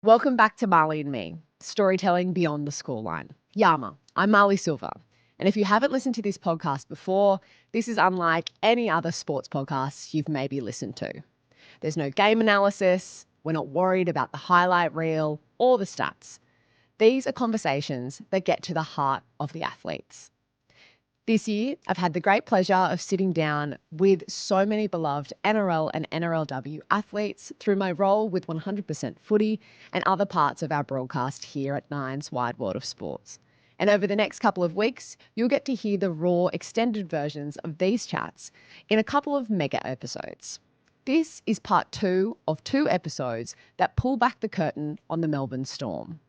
Welcome back to Marlee and Me, storytelling beyond the scoreline. Yama, I'm Marlee Silva. And if you haven't listened to this podcast before, this is unlike any other sports podcast you've maybe listened to. There's no game analysis, we're not worried about the highlight reel or the stats. These are conversations that get to the heart of the athletes. This year, I've had the great pleasure of sitting down with so many beloved NRL and NRLW athletes through my role with 100% Footy and other parts of our broadcast here at Nine's Wide World of Sports. And over the next couple of weeks, you'll get to hear the raw, extended versions of these chats in a couple of mega episodes. This is part 2 of 2 episodes that pull back the curtain on the Melbourne Storm.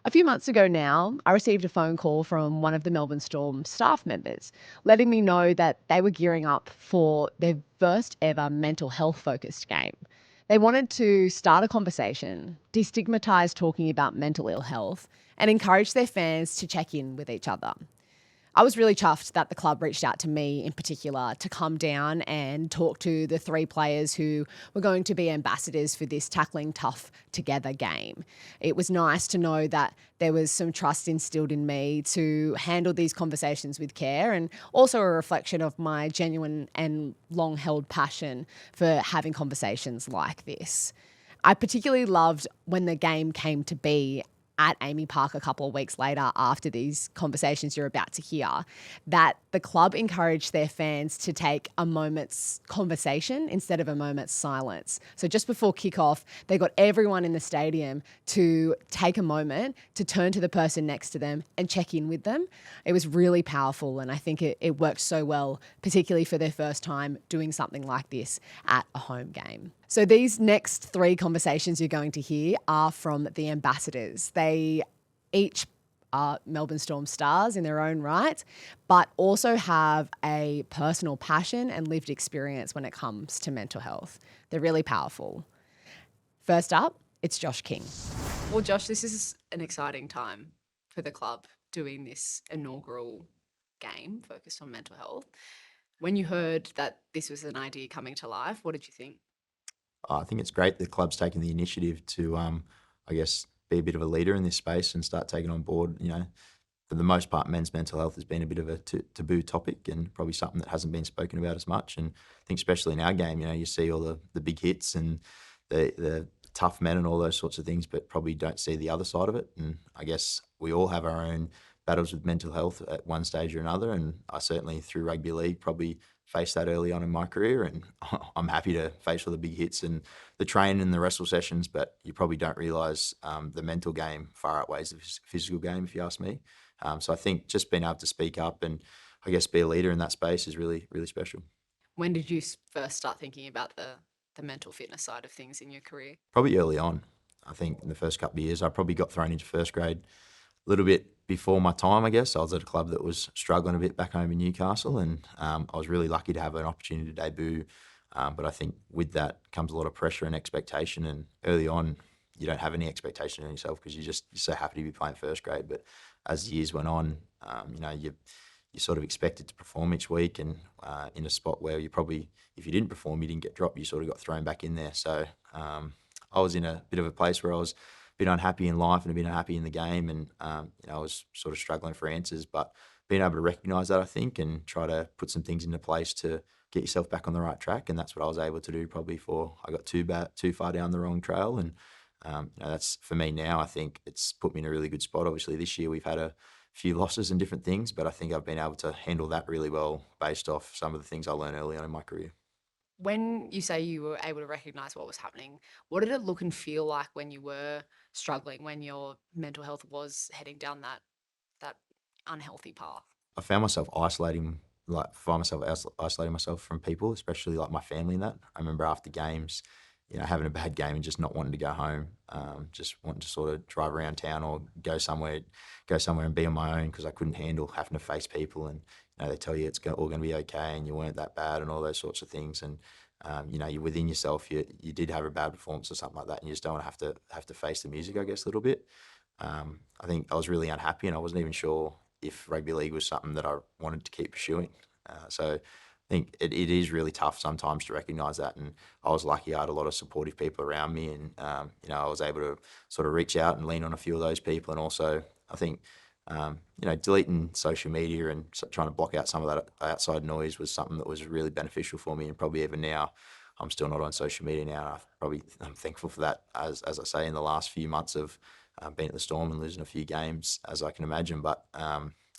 A few months ago now, I received a phone call from one of the Melbourne Storm staff members, letting me know that they were gearing up for their first ever mental health focused game. They wanted to start a conversation, destigmatise talking about mental ill health, and encourage their fans to check in with each other. I was really chuffed that the club reached out to me in particular to come down and talk to the 3 players who were going to be ambassadors for this Tackling Tough Together game. It was nice to know that there was some trust instilled in me to handle these conversations with care, and also a reflection of my genuine and long-held passion for having conversations like this. I particularly loved when the game came to be at Amy Park a couple of weeks later after these conversations you're about to hear, that the club encouraged their fans to take a moment's conversation instead of a moment's silence. So just before kickoff, they got everyone in the stadium to take a moment to turn to the person next to them and check in with them. It was really powerful, and I think it worked so well, particularly for their first time doing something like this at a home game. So these next 3 conversations you're going to hear are from the ambassadors. They each are Melbourne Storm stars in their own right, but also have a personal passion and lived experience when it comes to mental health. They're really powerful. First up, it's Josh King. Well, Josh, this is an exciting time for the club doing this inaugural game focused on mental health. When you heard that this was an idea coming to life, what did you think? I think it's great the club's taking the initiative to, I guess, be a bit of a leader in this space and start taking on board. For the most part, men's mental health has been a bit of a taboo topic and probably something that hasn't been spoken about as much. And I think especially in our game, you see all the big hits and the tough men and all those sorts of things, but probably don't see the other side of it. And I guess we all have our own battles with mental health at one stage or another. And I certainly, through rugby league, probably faced that early on in my career, and I'm happy to face all the big hits and the train and the wrestle sessions, but you probably don't realise the mental game far outweighs the physical game, if you ask me. So I think just being able to speak up and I guess be a leader in that space is really, really special. When did you first start thinking about the mental fitness side of things in your career? Probably early on. I think in the first couple of years, I probably got thrown into first grade a little bit before my time, I guess. I was at a club that was struggling a bit back home in Newcastle, and I was really lucky to have an opportunity to debut. But I think with that comes a lot of pressure and expectation. And early on, you don't have any expectation in yourself because you're so happy to be playing first grade. But as the years went on, you're sort of expected to perform each week, and in a spot where you probably, if you didn't perform, you didn't get dropped, you sort of got thrown back in there. So I was in a bit of a place where I was bit unhappy in life and a bit unhappy in the game, and I was sort of struggling for answers, but being able to recognise that, I think, and try to put some things into place to get yourself back on the right track, and that's what I was able to do probably before I got too far down the wrong trail. And that's, for me now, I think it's put me in a really good spot. Obviously this year we've had a few losses and different things, but I think I've been able to handle that really well based off some of the things I learned early on in my career. When you say you were able to recognise what was happening, what did it look and feel like when you were struggling, when your mental health was heading down that unhealthy path? I found myself isolating myself from people, especially like my family and that. I remember after games, having a bad game and just not wanting to go home, just wanting to sort of drive around town or go somewhere and be on my own because I couldn't handle having to face people, and they tell you it's all going to be okay and you weren't that bad and all those sorts of things. And you're within yourself. You did have a bad performance or something like that, and you just don't want to have to face the music, I guess, a little bit. I think I was really unhappy, and I wasn't even sure if rugby league was something that I wanted to keep pursuing. So think it is really tough sometimes to recognise that. And I was lucky I had a lot of supportive people around me, and I was able to sort of reach out and lean on a few of those people. And also, I think deleting social media and trying to block out some of that outside noise was something that was really beneficial for me. And probably even now, I'm still not on social media now. I'm thankful for that, as I say, in the last few months of being at the Storm and losing a few games, as I can imagine. But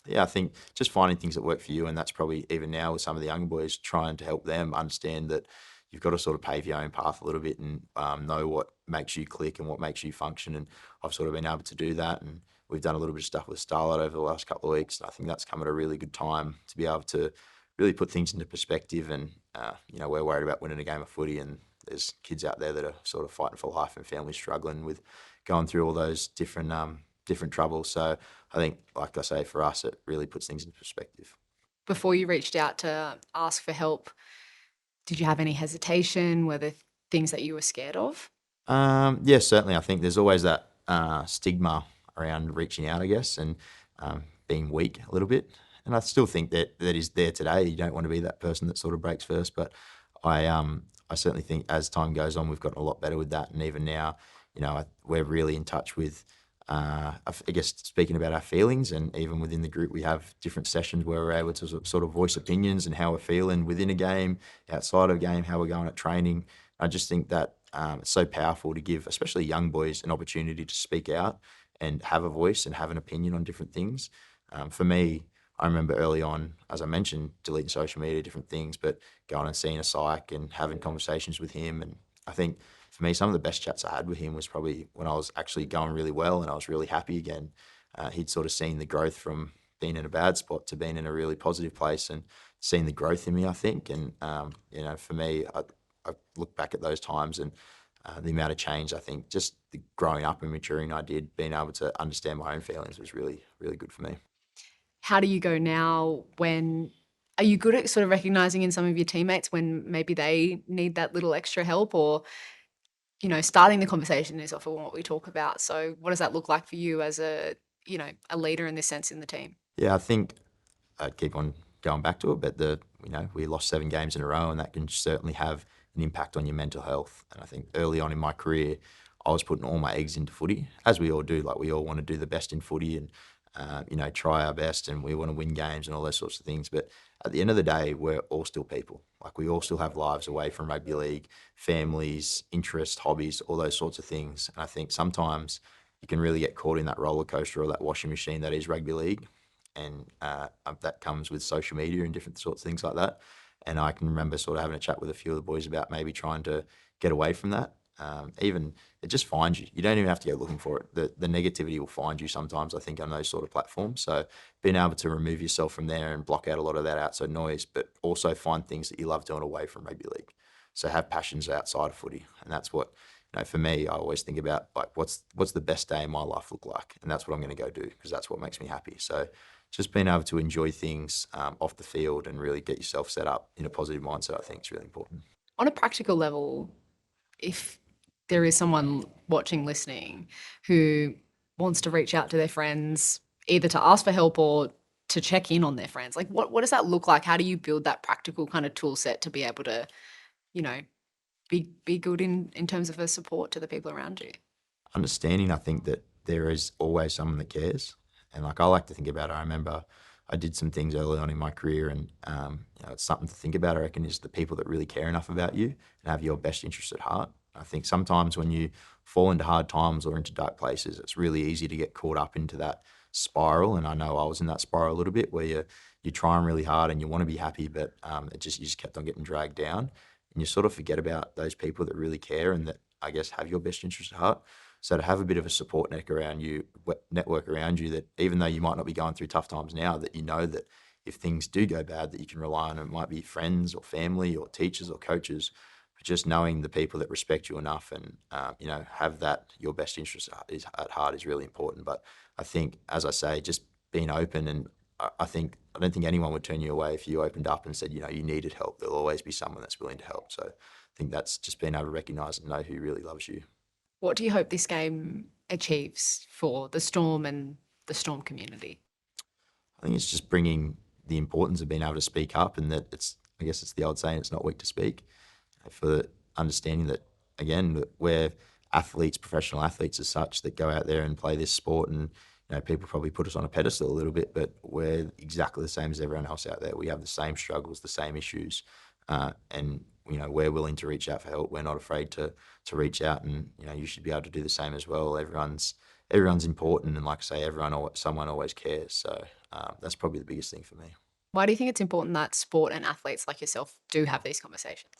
yeah, I think just finding things that work for you, and that's probably even now with some of the younger boys, trying to help them understand that you've got to sort of pave your own path a little bit and know what makes you click and what makes you function. And I've sort of been able to do that, and we've done a little bit of stuff with Starlight over the last couple of weeks. And I think that's come at a really good time to be able to really put things into perspective. And we're worried about winning a game of footy, and there's kids out there that are sort of fighting for life and families struggling with going through all those different troubles. So I think, like I say, for us, it really puts things into perspective. Before you reached out to ask for help, did you have any hesitation? Were there things that you were scared of? Yeah, certainly. I think there's always that stigma around reaching out, I guess, and being weak a little bit. And I still think that is there today. You don't want to be that person that sort of breaks first. But I certainly think as time goes on, we've gotten a lot better with that. And even now, we're really in touch with, I guess, speaking about our feelings. And even within the group, we have different sessions where we're able to sort of voice opinions and how we're feeling within a game, outside of a game, how we're going at training. I just think that it's so powerful to give, especially young boys, an opportunity to speak out and have a voice and have an opinion on different things. For me, I remember early on, as I mentioned, deleting social media, different things, but going and seeing a psych and having conversations with him. And I think for me, some of the best chats I had with him was probably when I was actually going really well and I was really happy again. He'd sort of seen the growth from being in a bad spot to being in a really positive place and seen the growth in me, I think. And, for me, I look back at those times and the amount of change, I think, just the growing up and maturing I did, being able to understand my own feelings was really, really good for me. How do you go now are you good at sort of recognizing in some of your teammates when maybe they need that little extra help, or, starting the conversation is often what we talk about. So what does that look like for you as a leader in this sense in the team? Yeah, I think I'd keep on going back to it, but we lost 7 games in a row, and that can certainly have an impact on your mental health. And I think early on in my career, I was putting all my eggs into footy, as we all do. Like, we all want to do the best in footy and try our best, and we want to win games and all those sorts of things. But at the end of the day, we're all still people. Like, we all still have lives away from rugby league, families, interests, hobbies, all those sorts of things. And I think sometimes you can really get caught in that roller coaster or that washing machine that is rugby league, and that comes with social media and different sorts of things like that. And I can remember sort of having a chat with a few of the boys about maybe trying to get away from that. Even it just finds you. You don't even have to go looking for it. The negativity will find you sometimes, I think, on those sort of platforms. So being able to remove yourself from there and block out a lot of that outside noise, but also find things that you love doing away from rugby league. So have passions outside of footy, and that's what, for me, I always think about, like, what's the best day in my life look like, and that's what I'm going to go do, because that's what makes me happy. So just being able to enjoy things off the field and really get yourself set up in a positive mindset, I think, is really important. On a practical level, if there is someone watching, listening, who wants to reach out to their friends, either to ask for help or to check in on their friends, like what does that look like? How do you build that practical kind of tool set to be able to, be good in terms of a support to the people around you? Understanding, I think, that there is always someone that cares. And, like, I like to think about it. I remember I did some things early on in my career, and it's something to think about, I reckon, is the people that really care enough about you and have your best interest at heart. I think sometimes when you fall into hard times or into dark places, it's really easy to get caught up into that spiral. And I know I was in that spiral a little bit, where you're trying really hard and you want to be happy, but you just kept on getting dragged down, and you sort of forget about those people that really care and that, I guess, have your best interest at heart. So to have a bit of a support network around you, that even though you might not be going through tough times now, that you know that if things do go bad, that you can rely on. It might be friends or family or teachers or coaches, but just knowing the people that respect you enough and have that your best interest at heart is really important. But I think, as I say, just being open, and I don't think anyone would turn you away if you opened up and said, you needed help. There'll always be someone that's willing to help. So I think that's just being able to recognise and know who really loves you. What do you hope this game achieves for the Storm and the Storm community? I think it's just bringing the importance of being able to speak up, and that it's I guess it's the old saying, it's not weak to speak, for understanding that, again, that we're athletes, professional athletes as such, that go out there and play this sport, and people probably put us on a pedestal a little bit, but we're exactly the same as everyone else out there. We have the same struggles, the same issues, and we're willing to reach out for help. We're not afraid to reach out, and you should be able to do the same as well. Everyone's important, and like I say, someone always cares. So that's probably the biggest thing for me. Why do you think it's important that sport and athletes like yourself do have these conversations?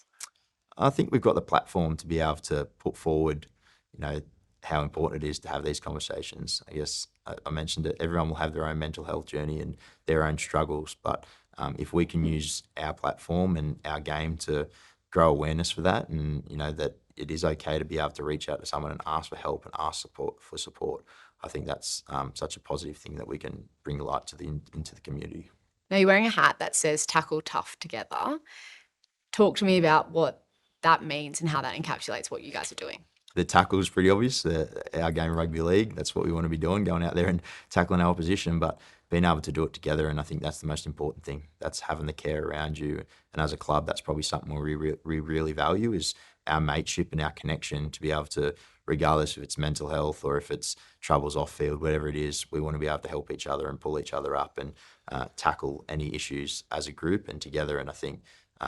I think we've got the platform to be able to put forward, how important it is to have these conversations. I guess I mentioned it, everyone will have their own mental health journey and their own struggles, but if we can use our platform and our game to grow awareness for that, and that it is okay to be able to reach out to someone and ask for help and ask for support, I think that's such a positive thing that we can bring light to into the community. Now, you're wearing a hat that says "Tackle Tough Together." Talk to me about what that means and how that encapsulates what you guys are doing. The tackle is pretty obvious. Our game of rugby league, that's what we want to be doing, going out there and tackling our opposition, but being able to do it together, and I think that's the most important thing. That's having the care around you, and as a club, that's probably something we really value, is our mateship and our connection, to be able to, regardless if it's mental health or if it's troubles off field, whatever it is, we want to be able to help each other and pull each other up and tackle any issues as a group and together. And I think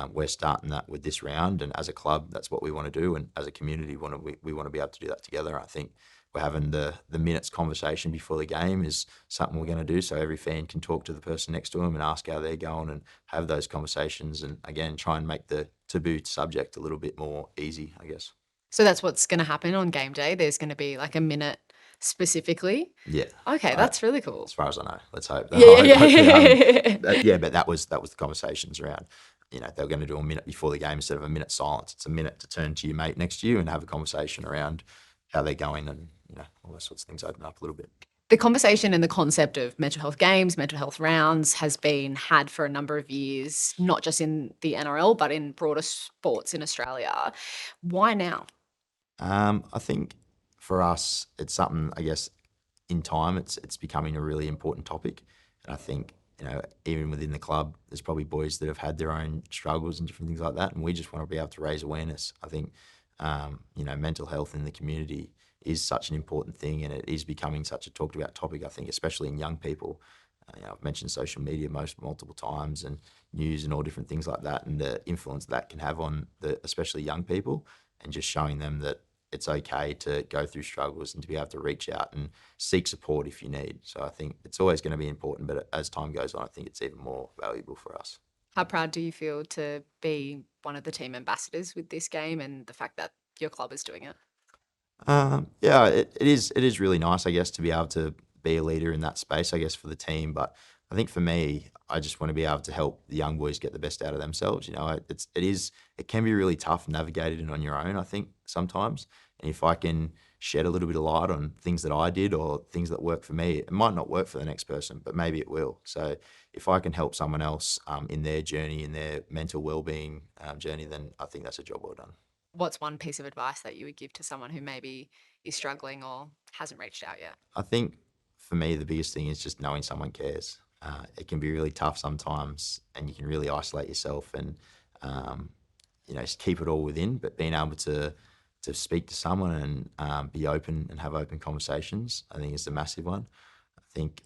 we're starting that with this round, and as a club, that's what we want to do, and as a community, we want to be able to do that together. I think we're having the minutes conversation before the game is something we're going to do, so every fan can talk to the person next to them and ask how they're going and have those conversations, and again, try and make the taboo subject a little bit more easy, I guess. So that's what's going to happen on game day. There's going to be like a minute specifically. Yeah. Okay, that's really cool. As far as I know, let's hope. Yeah. But that was the conversations around. They were going to do a minute before the game instead of a minute silence. It's a minute to turn to your mate next to you and have a conversation around how they're going, and all those sorts of things open up a little bit. The conversation and the concept of mental health games, mental health rounds has been had for a number of years, not just in the NRL, but in broader sports in Australia. Why now? I think for us, it's something, I guess, in time, it's becoming a really important topic. And I think, even within the club, there's probably boys that have had their own struggles and different things like that. And we just want to be able to raise awareness. I think, mental health in the community is such an important thing, and it is becoming such a talked about topic, I think, especially in young people. I've mentioned social media multiple times, and news and all different things like that, and the influence that can have on especially young people, and just showing them that it's okay to go through struggles and to be able to reach out and seek support if you need. So I think it's always going to be important, but as time goes on, I think it's even more valuable for us. How proud do you feel to be one of the team ambassadors with this game and the fact that your club is doing it? Yeah, it is really nice, I guess, to be able to be a leader in that space, I guess, for the team. But I think for me, I just want to be able to help the young boys get the best out of themselves. It can be really tough navigating on your own, I think, sometimes. And if I can shed a little bit of light on things that I did or things that work for me, it might not work for the next person, but maybe it will. So if I can help someone else in their journey, in their mental well-being journey, then I think that's a job well done. What's one piece of advice that you would give to someone who maybe is struggling or hasn't reached out yet? I think for me, the biggest thing is just knowing someone cares. It can be really tough sometimes, and you can really isolate yourself and, just keep it all within. But being able to speak to someone and be open and have open conversations, I think is a massive one. I think,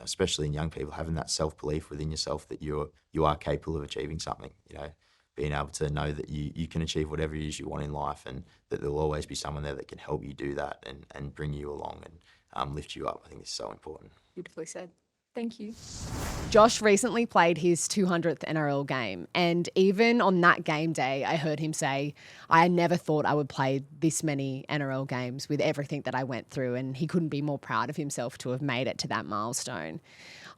especially in young people, having that self-belief within yourself that you are capable of achieving something, being able to know that you can achieve whatever it is you want in life, and that there'll always be someone there that can help you do that and bring you along and lift you up. I think it's so important. Beautifully said. Thank you. Josh recently played his 200th NRL game, and even on that game day, I heard him say, I never thought I would play this many NRL games with everything that I went through, and he couldn't be more proud of himself to have made it to that milestone.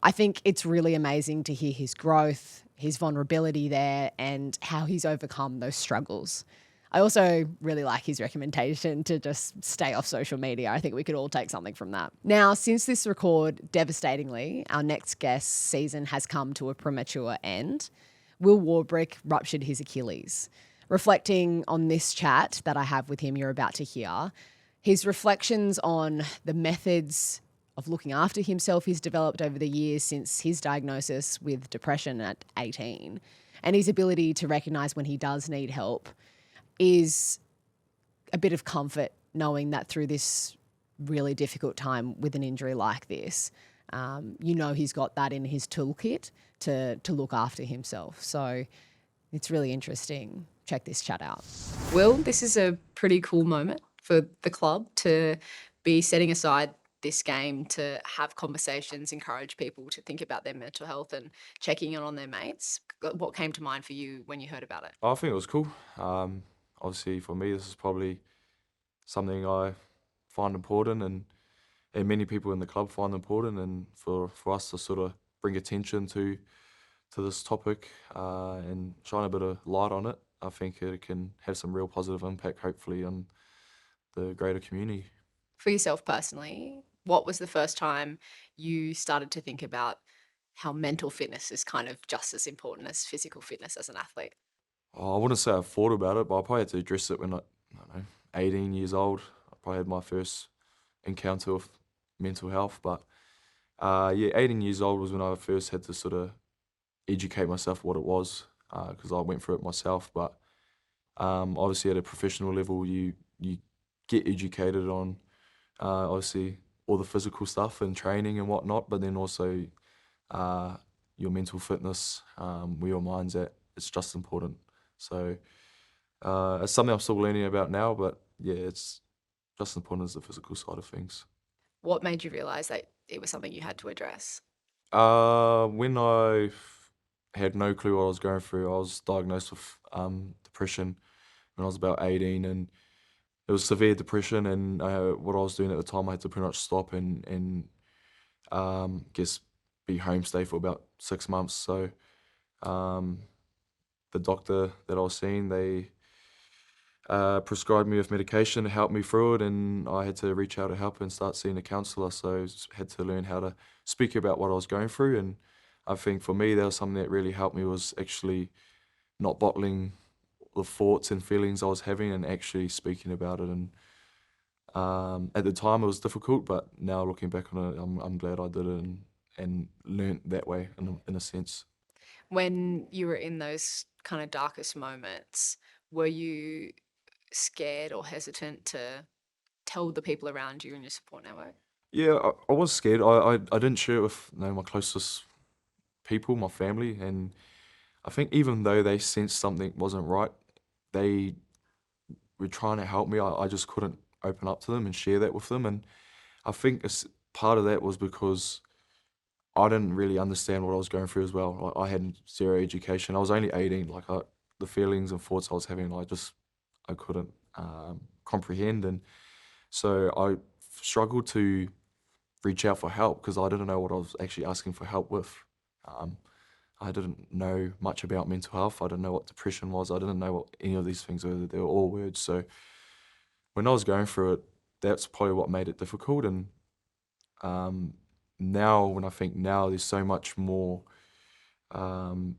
I think it's really amazing to hear his growth, his vulnerability there, and how he's overcome those struggles. I also really like his recommendation to just stay off social media. I think we could all take something from that. Now, since this record, devastatingly, our next guest's season has come to a premature end. Will Warbrick ruptured his Achilles. Reflecting on this chat that I have with him you're about to hear, his reflections on the methods of looking after himself he's developed over the years since his diagnosis with depression at 18, and his ability to recognise when he does need help is a bit of comfort knowing that through this really difficult time with an injury like this, he's got that in his toolkit to look after himself. So it's really interesting. Check this chat out. Will, this is a pretty cool moment for the club to be setting aside this game to have conversations, encourage people to think about their mental health and checking in on their mates. What came to mind for you when you heard about it? I think it was cool. Obviously, for me, this is probably something I find important, and many people in the club find important. And for us to sort of bring attention to this topic and shine a bit of light on it, I think it can have some real positive impact, hopefully, on the greater community. For yourself personally, what was the first time you started to think about how mental fitness is kind of just as important as physical fitness as an athlete? I wouldn't say I thought about it, but I probably had to address it when I don't know, 18 years old. I probably had my first encounter with mental health. But 18 years old was when I first had to sort of educate myself what it was, because I went through it myself. But obviously at a professional level, you get educated on obviously all the physical stuff and training and whatnot, but then also your mental fitness, where your mind's at. It's just important. So it's something I'm still learning about now, but yeah, it's just as important as the physical side of things. What made you realise that it was something you had to address? When I had no clue what I was going through, I was diagnosed with depression when I was about 18, and it was severe depression. And what I was doing at the time, I had to pretty much stop and guess be home stay for about 6 months. So the doctor that I was seeing, they prescribed me with medication to help me through it, and I had to reach out to help and start seeing a counsellor. So I had to learn how to speak about what I was going through, and I think for me that was something that really helped me, was actually not bottling the thoughts and feelings I was having and actually speaking about it. And at the time it was difficult, but now looking back on it, I'm glad I did it and learnt that way in a sense. When you were in those kind of darkest moments, were you scared or hesitant to tell the people around you in your support network? Yeah, I was scared. I didn't share it with my closest people, my family, and I think even though they sensed something wasn't right, they were trying to help me. I just couldn't open up to them and share that with them, and I think part of that was because I didn't really understand what I was going through as well. Like, I had zero education. I was only 18. The feelings and thoughts I was having, I couldn't comprehend, and so I struggled to reach out for help because I didn't know what I was actually asking for help with. Um, I didn't know much about mental health. I didn't know what depression was. I didn't know what any of these things were. They were all words. So when I was going through it, that's probably what made it difficult. And um, now, when I think now, there's so much more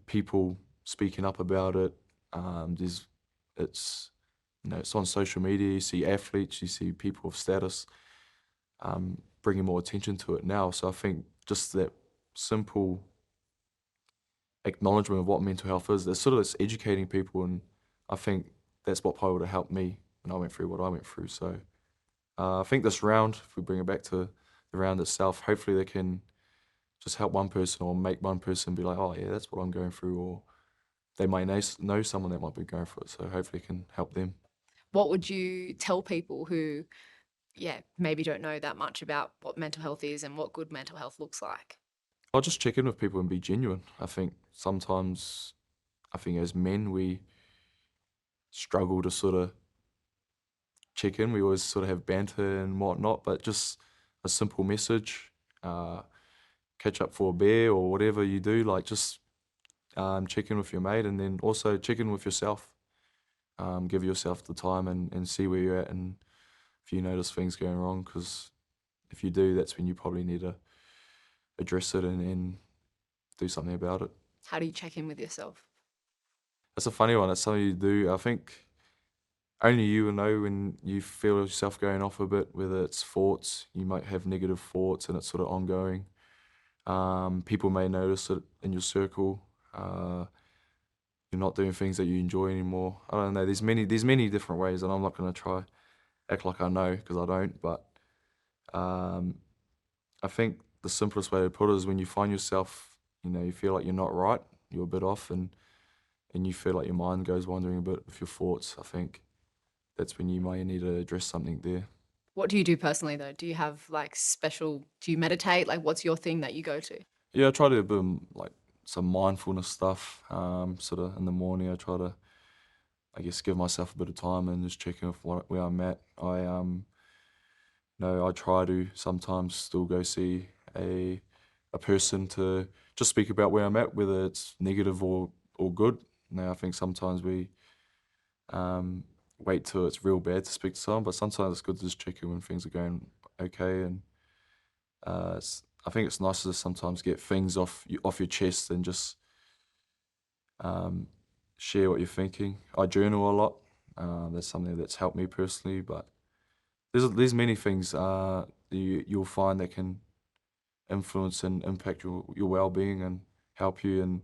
people speaking up about it. It's it's on social media. You see athletes, you see people of status bringing more attention to it now. So I think just that simple acknowledgement of what mental health is, that's sort of it's educating people, and I think that's what probably would have helped me when I went through what I went through. So I think this round, if we bring it back to the round itself, hopefully they can just help one person or make one person be like, oh yeah, that's what I'm going through, or they might know someone that might be going through it. So hopefully it can help them. What would you tell people who, maybe don't know that much about what mental health is and what good mental health looks like? I'll just check in with people and be genuine. I think sometimes, as men, we struggle to sort of check in. We always sort of have banter and whatnot, but just a simple message, catch up for a beer or whatever you do, like just check in with your mate, and then also check in with yourself. Give yourself the time and see where you're at, and if you notice things going wrong, because if you do, that's when you probably need to address it and do something about it. How do you check in with yourself? That's a funny one. It's something you do. I think only you will know when you feel yourself going off a bit, whether it's thoughts, you might have negative thoughts and it's sort of ongoing. People may notice it in your circle. You're not doing things that you enjoy anymore. I don't know. There's many different ways, and I'm not gonna try act like I know because I don't. But um, I think the simplest way to put it is when you find yourself, you feel like you're not right, you're a bit off, and you feel like your mind goes wandering a bit with your thoughts. I think that's when you might need to address something there. What do you do personally though? Do you have like do you meditate? Like what's your thing that you go to? Yeah, I try to do a bit of, like some mindfulness stuff. Sort of in the morning, I try to, I guess, give myself a bit of time and just check in with where I'm at. I try to sometimes still go see a person to just speak about where I'm at, whether it's negative or good. I think sometimes we wait till it's real bad to speak to someone, but sometimes it's good to just check in when things are going okay. And I think it's nice to sometimes get things off your chest and just share what you're thinking. I journal a lot. That's something that's helped me personally, but there's many things you'll find that can influence and impact your well-being and help you. And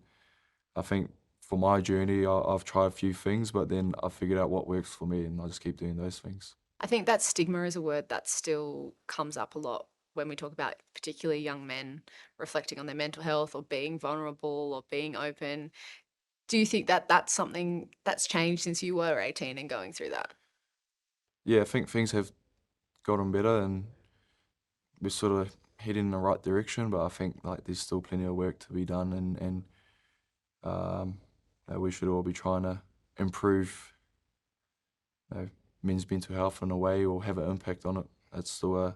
I think for my journey, I've tried a few things, but then I figured out what works for me, and I just keep doing those things. I think that stigma is a word that still comes up a lot when we talk about particularly young men reflecting on their mental health or being vulnerable or being open. Do you think that that's something that's changed since you were 18 and going through that? Yeah, I think things have gotten better, and we're sort of heading in the right direction. But I think like there's still plenty of work to be done, and we should all be trying to improve men's mental health in a way or have an impact on it. It's still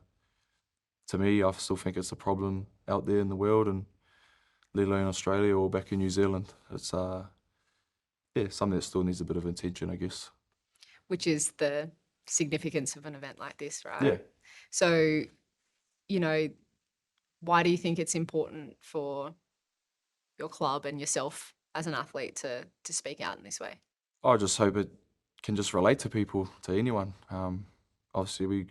to me, I still think it's a problem out there in the world, and let alone Australia or back in New Zealand. It's something that still needs a bit of attention, I guess. Which is the significance of an event like this, right? Yeah. So, you know, why do you think it's important for your club and yourself as an athlete to speak out in this way? I just hope it can just relate to people, to anyone. Obviously,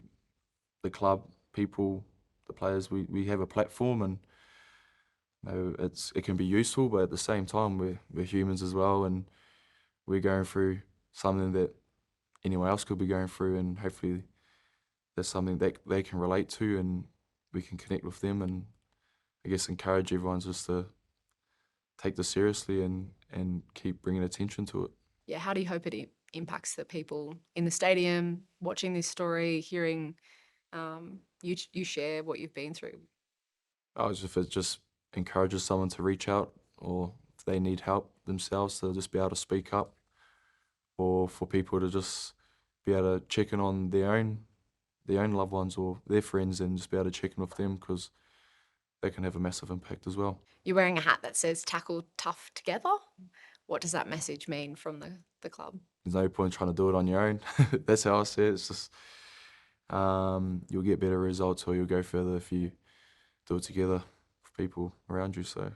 the club, people, the players, we have a platform, and it can be useful, but at the same time, we're humans as well, and we're going through something that anyone else could be going through, and hopefully there's something that they can relate to, and we can connect with them, and I guess encourage everyone just to take this seriously and keep bringing attention to it. Yeah, how do you hope it impacts the people in the stadium watching this story, hearing you share what you've been through? If it just encourages someone to reach out, or if they need help themselves, to just be able to speak up, or for people to just be able to check in on their own loved ones or their friends, and just be able to check in with them, because they can have a massive impact as well. You're wearing a hat that says "Tackle Tough Together." What does that message mean from the club? There's no point trying to do it on your own. That's how I see it. It's just you'll get better results, or you'll go further if you do it together with people around you. So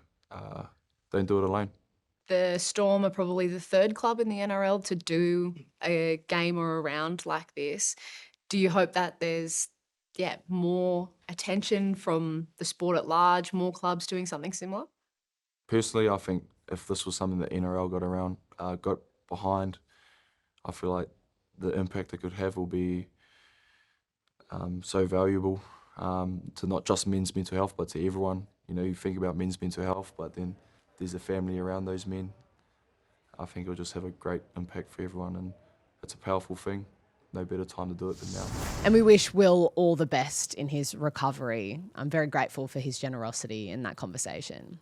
don't do it alone. The Storm are probably the third club in the NRL to do a game or a round like this. Do you hope that there's more attention from the sport at large, more clubs doing something similar? Personally, I think if this was something that NRL got behind, I feel like the impact it could have will be so valuable to not just men's mental health, but to everyone. You think about men's mental health, but then there's a family around those men. I think it'll just have a great impact for everyone, and it's a powerful thing. No better time to do it than now. And we wish Will all the best in his recovery. I'm very grateful for his generosity in that conversation.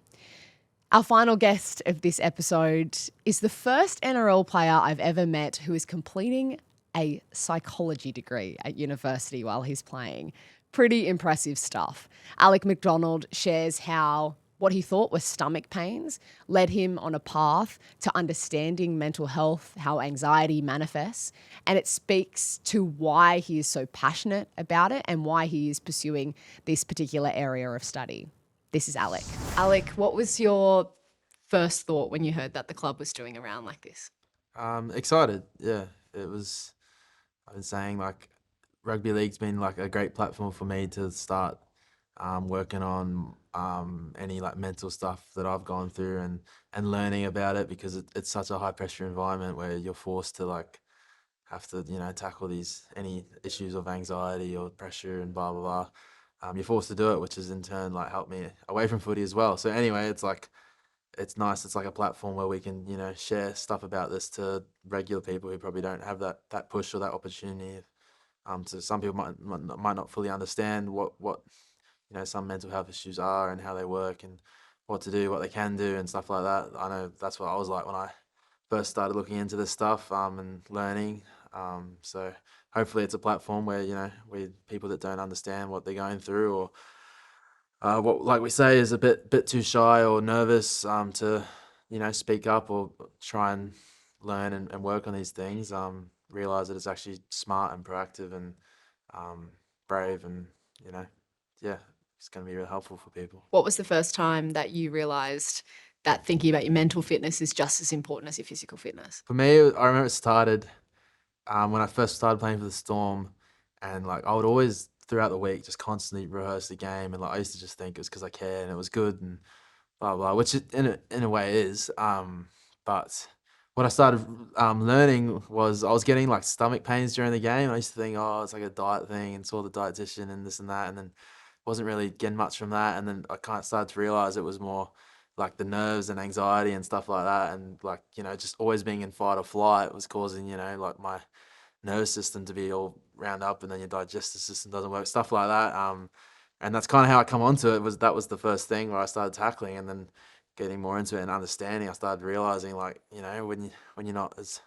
Our final guest of this episode is the first NRL player I've ever met who is completing a psychology degree at university while he's playing. Pretty impressive stuff. Alec McDonald shares how what he thought were stomach pains led him on a path to understanding mental health, how anxiety manifests, and it speaks to why he is so passionate about it and why he is pursuing this particular area of study. This is Alec. Alec, what was your first thought when you heard that the club was doing a round like this? Excited, yeah. It was I've been saying, like, rugby league's been like a great platform for me to start working on any like mental stuff that I've gone through and learning about it, because it's such a high pressure environment where you're forced to like have to, you know, tackle any issues of anxiety or pressure and blah blah blah. You're forced to do it, which has in turn like helped me away from footy as well. So anyway, it's like it's nice. It's like a platform where we can, you know, share stuff about this to regular people who probably don't have that push or that opportunity. So some people might not fully understand what you know some mental health issues are and how they work and what to do, what they can do, and stuff like that. I know that's what I was like when I first started looking into this stuff and learning. So hopefully it's a platform where, you know, we people that don't understand what they're going through, or what, like we say, is a bit too shy or nervous to, you know, speak up or try and learn and work on these things, realize that it's actually smart and proactive and brave, and, you know, yeah, it's going to be really helpful for people. What was the first time that you realised that thinking about your mental fitness is just as important as your physical fitness? For me, I remember it started when I first started playing for the Storm, and like I would always throughout the week just constantly rehearse the game, and like I used to just think it was because I cared and it was good and blah blah, which it, in a way is. But what I started learning was I was getting like stomach pains during the game. I used to think, oh, it's like a diet thing, and saw the dietitian and this and that, and then wasn't really getting much from that. And then I kind of started to realize it was more like the nerves and anxiety and stuff like that, and like, you know, just always being in fight or flight was causing, you know, like my nervous system to be all round up, and then your digestive system doesn't work, stuff like that. And that's kind of how I come onto it. That was the first thing where I started tackling, and then getting more into it and understanding, I started realizing, like, you know, when you're not as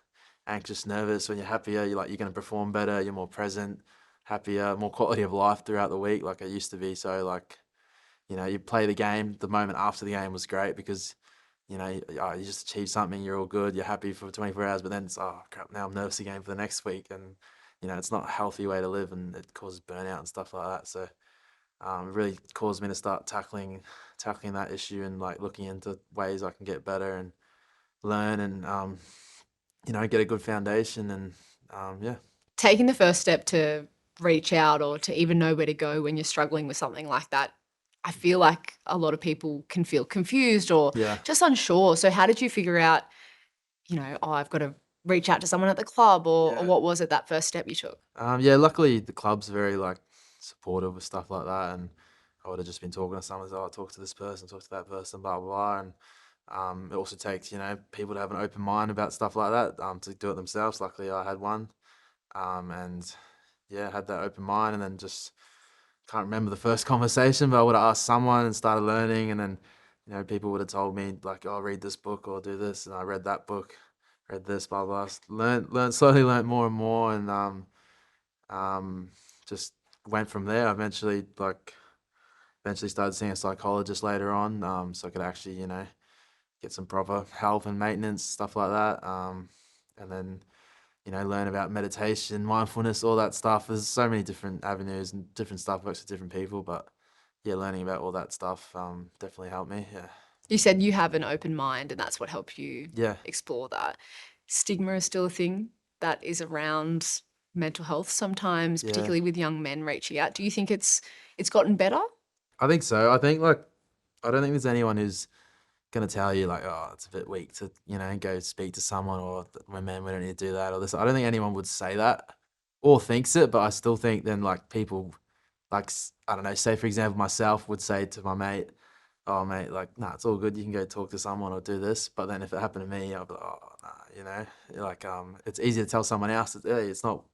anxious, nervous, when you're happier, you're going to perform better, you're more present, happier, more quality of life throughout the week, like I used to be. So like, you know, you play the game, the moment after the game was great because, you know, you just achieved something, you're all good, you're happy for 24 hours, but then it's, oh crap, now I'm nervous again for the next week. And, you know, it's not a healthy way to live, and it causes burnout and stuff like that. So it really caused me to start tackling that issue and like looking into ways I can get better and learn and, you know, get a good foundation and, yeah. Taking the first step to reach out or to even know where to go when you're struggling with something like that, I feel like a lot of people can feel confused or Yeah. just unsure. So how did you figure out, you know, oh, I've got to reach out to someone at the club, or Yeah. what was it, that first step you took? Yeah, luckily the club's very like supportive with stuff like that, and I would have just been talking to someone, oh, talk to this person, talk to that person, blah blah blah. And it also takes, you know, people to have an open mind about stuff like that, to do it themselves. Luckily I had one, and yeah, had that open mind, and then just can't remember the first conversation, but I would have asked someone and started learning, and then, you know, people would have told me like, oh, read this book or do this, and I read that book, read this, blah blah, slowly learned more and more, and just went from there. Eventually started seeing a psychologist later on, so I could actually, you know, get some proper health and maintenance, stuff like that. And then, you know, learn about meditation, mindfulness, all that stuff. There's so many different avenues and different stuff works with different people, but yeah, learning about all that stuff definitely helped me. Yeah. You said you have an open mind and that's what helped you Yeah. explore that. Stigma is still a thing that is around mental health sometimes, Yeah. particularly with young men reaching out. Do you think it's gotten better? I think so. I think like, I don't think there's anyone who's gonna tell you like, oh, it's a bit weak to, you know, go speak to someone, or man, we don't need to do that or this. I don't think anyone would say that or thinks it, but I still think then like people like, I don't know, say for example myself would say to my mate, oh mate, like, nah, it's all good, you can go talk to someone or do this. But then if it happened to me, I'd be like, oh nah, you know, like it's easy to tell someone else that, hey, it's not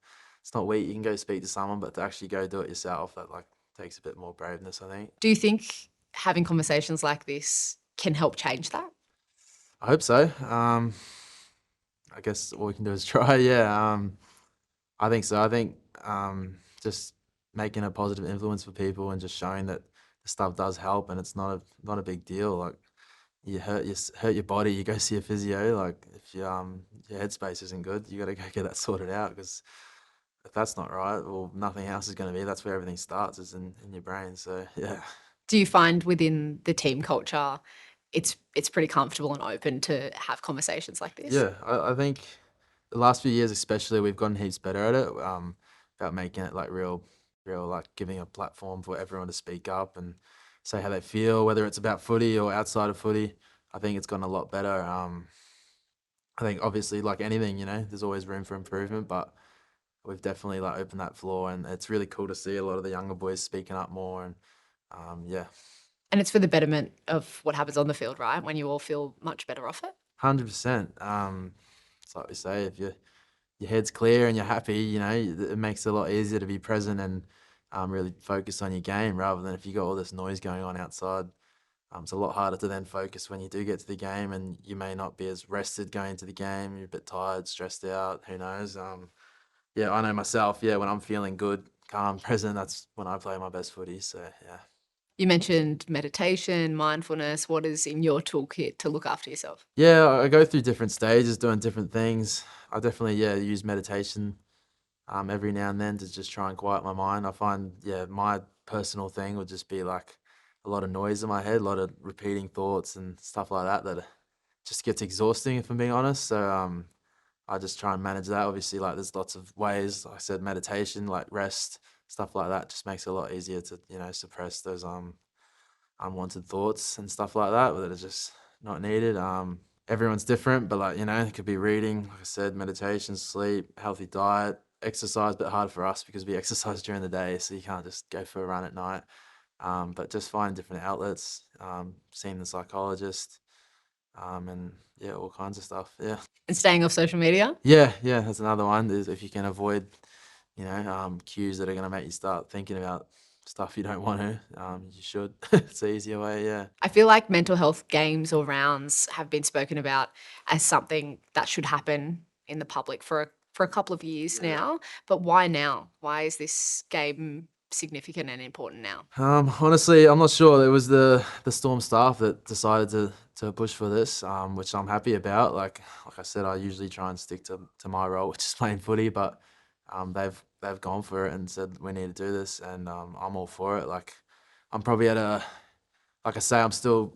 weak, you can go speak to someone, but to actually go do it yourself, that like takes a bit more braveness, I think. Do you think having conversations like this can help change that? I hope so. I guess all we can do is try. Yeah. I think so. I think just making a positive influence for people and just showing that the stuff does help, and it's not a big deal. Like you hurt your body, you go see a physio. Like if your headspace isn't good, you got to go get that sorted out, because if that's not right, well, nothing else is going to be. That's where everything starts, is in your brain. So yeah. Do you find within the team culture it's pretty comfortable and open to have conversations like this? Yeah, I think the last few years especially, we've gotten heaps better at it. About making it like real, like giving a platform for everyone to speak up and say how they feel, whether it's about footy or outside of footy. I think it's gotten a lot better. I think obviously like anything, there's always room for improvement, but we've definitely like opened that floor, and it's really cool to see a lot of the younger boys speaking up more. And yeah, And it's for the betterment of what happens on the field, right? When you all feel much better off it. 100%. It's like we say, if your head's clear and you're happy, it makes it a lot easier to be present and really focus on your game, rather than if you got all this noise going on outside. It's a lot harder to then focus when you do get to the game, and you may not be as rested going into the game. You're a bit tired, stressed out, who knows. Yeah, I know myself, when I'm feeling good, calm, present, that's when I play my best footy. So yeah. You mentioned meditation, mindfulness. What is in your toolkit to look after yourself? Yeah, I go through different stages doing different things. I definitely, use meditation every now and then to just try and quiet my mind. I find, my personal thing would just be like a lot of noise in my head, a lot of repeating thoughts and stuff like that just gets exhausting, if I'm being honest. So I just try and manage that. Obviously, like there's lots of ways. Like I said, meditation, like rest, stuff like that, just makes it a lot easier to suppress those unwanted thoughts and stuff like that are just not needed. Everyone's different, but like it could be reading, like I said, meditation, sleep, healthy diet, exercise. But hard for us because we exercise during the day, so you can't just go for a run at night. But just find different outlets, seeing the psychologist, and all kinds of stuff. Yeah. And staying off social media? Yeah, that's another one. Is if you can avoid, cues that are going to make you start thinking about stuff you don't want to, you should. It's the easier way, yeah. I feel like mental health games or rounds have been spoken about as something that should happen in the public for a couple of years now. But why now? Why is this game significant and important now? Honestly, I'm not sure. It was the Storm staff that decided to push for this, which I'm happy about. Like I said, I usually try and stick to my role, which is playing footy, but they've gone for it and said we need to do this, and I'm all for it. Like I'm probably at a like I say, I'm still,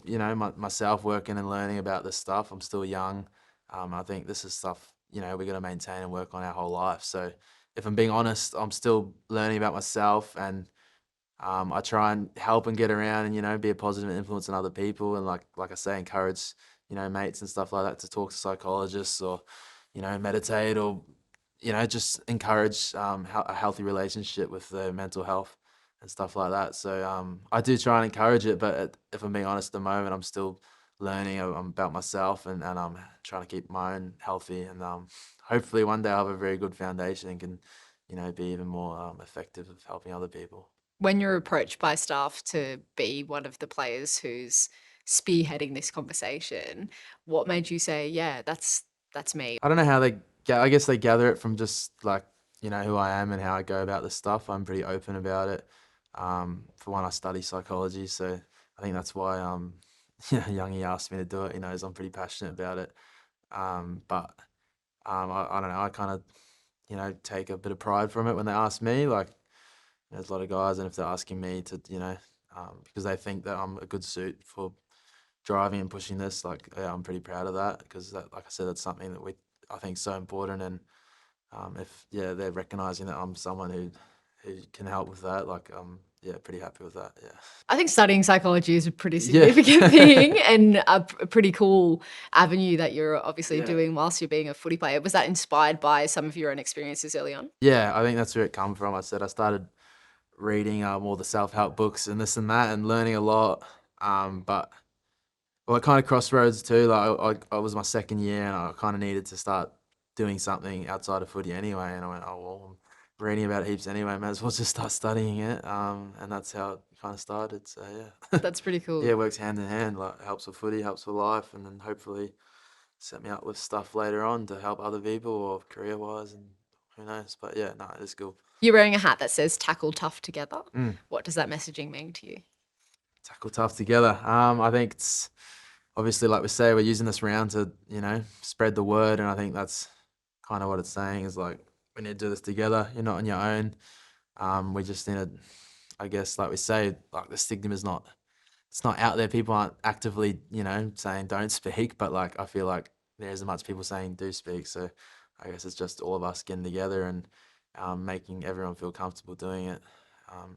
myself working and learning about this stuff. I'm still young. I think this is stuff, we're going to maintain and work on our whole life. So if I'm being honest, I'm still learning about myself, and I try and help and get around and, be a positive influence on other people. And like I say, encourage, mates and stuff like that to talk to psychologists or, meditate or, just encourage a healthy relationship with their mental health and stuff like that. So I do try and encourage it, but if I'm being honest, at the moment I'm still learning about myself, and I'm trying to keep my own healthy, and hopefully one day I'll have a very good foundation and can, be even more effective of helping other people. When you're approached by staff to be one of the players who's spearheading this conversation, what made you say, yeah, that's me? I don't know how I guess they gather it from just like, who I am and how I go about this stuff. I'm pretty open about it. For one, I study psychology, so I think that's why Youngie asked me to do it. He knows I'm pretty passionate about it. But I don't know. I kind of take a bit of pride from it when they ask me. Like there's a lot of guys, and if they're asking me to because they think that I'm a good suit for driving and pushing this, like I'm pretty proud of that, because like I said, that's something that I think is so important. And if they're recognizing that I'm someone who can help with that, like pretty happy with that. Yeah, I think studying psychology is a pretty significant thing and a pretty cool avenue that you're obviously doing whilst you're being a footy player. Was that inspired by some of your own experiences early on? Yeah, I think that's where it come from. I said I started reading all the self-help books and this and that, and learning a lot. But it kind of crossroads too. Like I was my second year, and I kind of needed to start doing something outside of footy anyway. And I went, oh well, I'm reading about it heaps anyway. Might as well just start studying it. And that's how it kind of started. So yeah, That's pretty cool. yeah, it works hand in hand. Like it helps with footy, helps with life, and then hopefully set me up with stuff later on to help other people or career-wise, and who knows. But yeah, no, it's cool. You're wearing a hat that says "Tackle Tough Together." Mm. What does that messaging mean to you? Tackle tough together. I think it's obviously, like we say, we're using this round to, spread the word. And I think that's kind of what it's saying, is like, we need to do this together. You're not on your own. We just need to, I guess, like we say, like the stigma is it's not out there. People aren't actively, saying don't speak, but like, I feel like there's as much people saying do speak. So I guess it's just all of us getting together and making everyone feel comfortable doing it.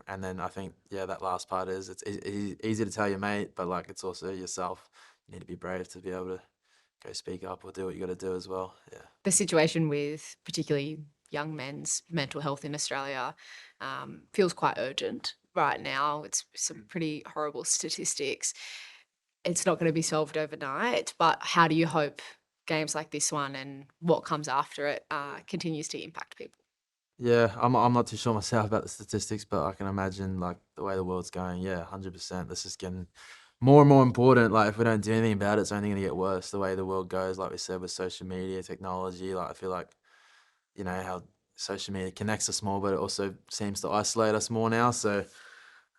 And then I think, yeah, that last part is it's easy to tell your mate, but like it's also yourself. You need to be brave to be able to go speak up or do what you got to do as well. Yeah. The situation with particularly young men's mental health in Australia feels quite urgent right now. It's some pretty horrible statistics. It's not going to be solved overnight, but how do you hope games like this one and what comes after it continues to impact people? Yeah, I'm not too sure myself about the statistics, but I can imagine like the way the world's going. Yeah, 100%. This is getting more and more important. Like if we don't do anything about it, it's only going to get worse. The way the world goes, like we said, with social media, technology. Like I feel like how social media connects us more, but it also seems to isolate us more now. So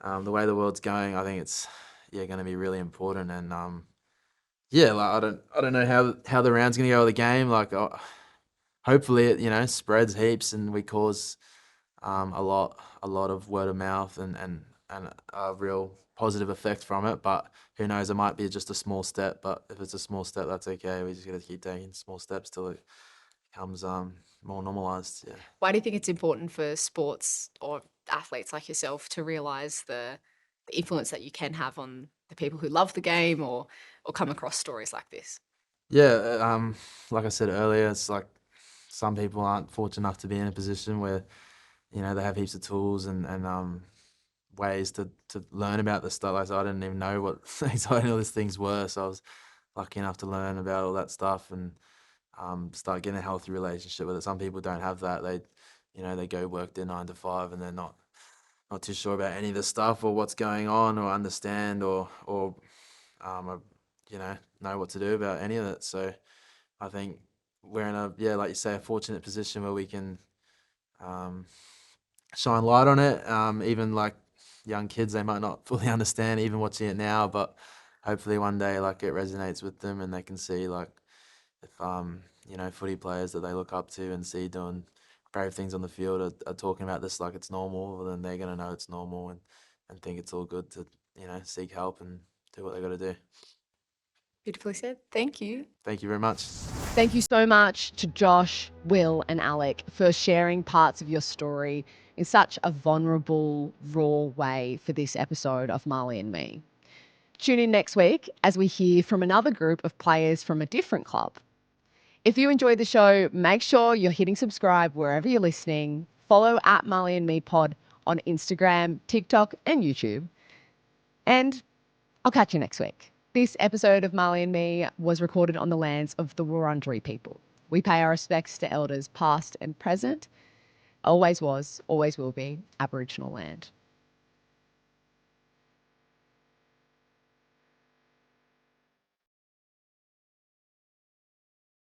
the way the world's going, I think it's going to be really important. And like I don't know how the round's going to go with the game. Like hopefully it spreads heaps and we cause a lot of word of mouth and a real positive effect from it. But who knows? It might be just a small step. But if it's a small step, that's okay. We just got to keep taking small steps till it becomes more normalized. Yeah. Why do you think it's important for sports or athletes like yourself to realise the influence that you can have on the people who love the game or come across stories like this? Yeah, like I said earlier, it's like some people aren't fortunate enough to be in a position where they have heaps of tools and ways to learn about this stuff. Like, so I didn't even know what exciting all these things were, so I was lucky enough to learn about all that stuff and start getting a healthy relationship with it. Some people don't have that. They go work their 9 to 5 and they're not too sure about any of the stuff or what's going on or understand or know what to do about any of it. So I think we're in like you say, a fortunate position where we can shine light on it. Even like young kids, they might not fully understand even watching it now, but hopefully one day like it resonates with them and they can see like if footy players that they look up to and see doing brave things on the field are talking about this like it's normal, well, then they're gonna know it's normal and think it's all good to seek help and do what they got to do. Beautifully said. Thank you. Thank you very much. Thank you so much to Josh, Will, and Alec for sharing parts of your story in such a vulnerable, raw way for this episode of Marlee and Me. Tune in next week as we hear from another group of players from a different club. If you enjoyed the show, make sure you're hitting subscribe wherever you're listening. Follow at Marlee and Me Pod on Instagram, TikTok, and YouTube. And I'll catch you next week. This episode of Marlee and Me was recorded on the lands of the Wurundjeri people. We pay our respects to elders past and present. Always was, always will be Aboriginal land.